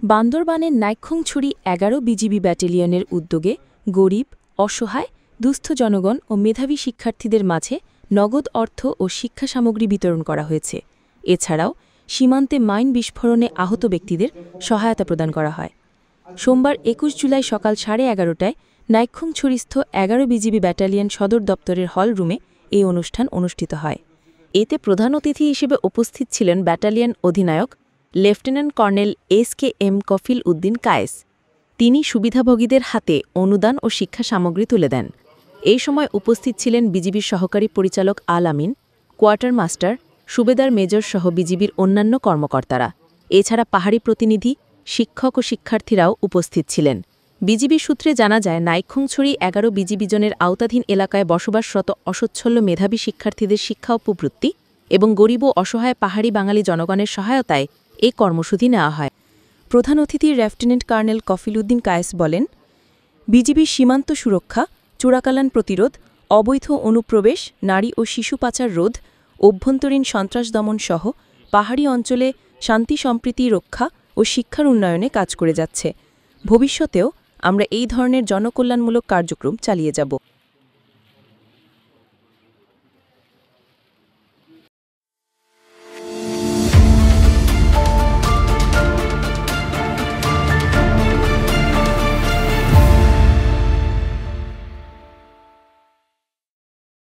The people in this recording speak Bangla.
বান্দরবানের নাইক্ষ্যংছড়ি ১১ বিজিবি ব্যাটালিয়নের উদ্যোগে গরিব, অসহায়, দুস্থ জনগণ ও মেধাবী শিক্ষার্থীদের মাঝে নগদ অর্থ ও শিক্ষা সামগ্রী বিতরণ করা হয়েছে। এছাড়াও সীমান্তে মাইন বিস্ফোরণে আহত ব্যক্তিদের সহায়তা প্রদান করা হয়। সোমবার ২১ জুলাই সকাল 11:30টায় নাইক্ষ্যংছড়িস্থ ১১ বিজিবি ব্যাটালিয়ন সদর দপ্তরের হল রুমে এই অনুষ্ঠান অনুষ্ঠিত হয়। এতে প্রধান অতিথি হিসেবে উপস্থিত ছিলেন ব্যাটালিয়ন অধিনায়ক lieutenant colonel SKM Kafil Uddin Kayes. তিনি সুবিধাভোগীদের হাতে অনুদান ও শিক্ষা সামগ্রী তুলে দেন। এই সময় উপস্থিত ছিলেন বিজিবির সহকারী পরিচালক আল আমিন, কোয়ার্টার মাস্টার, সুবেদার মেজর সহ বিজিবির অন্যান্য কর্মকর্তারা। এছাড়া পাহাড়ি প্রতিনিধি, শিক্ষক ও শিক্ষার্থীরাও উপস্থিত ছিলেন। বিজিবি সূত্রে জানা যায়, নাইক্ষ্যংছড়ি ১১ বিজিবি জোনের আওতাধীন এলাকায় বসবাসরত অসচ্ছল মেধাবী শিক্ষার্থীদের শিক্ষা উপবৃত্তি এবং গরিব ও অসহায় পাহাড়ি বাঙালি জনগণের সহায়তায় এই কর্মসূচি নেওয়া হয়। প্রধান অতিথি লেফটেন্যান্ট কর্নেল কফিল উদ্দিন কায়েস বলেন, বিজিবির সীমান্ত সুরক্ষা, চোরাকালান প্রতিরোধ, অবৈধ অনুপ্রবেশ, নারী ও শিশু পাচার রোধ, অভ্যন্তরীণ সন্ত্রাস দমন সহ পাহাড়ি অঞ্চলে শান্তি সম্প্রীতি রক্ষা ও শিক্ষার উন্নয়নে কাজ করে যাচ্ছে। ভবিষ্যতেও আমরা এই ধরনের জনকল্যাণমূলক কার্যক্রম চালিয়ে যাব।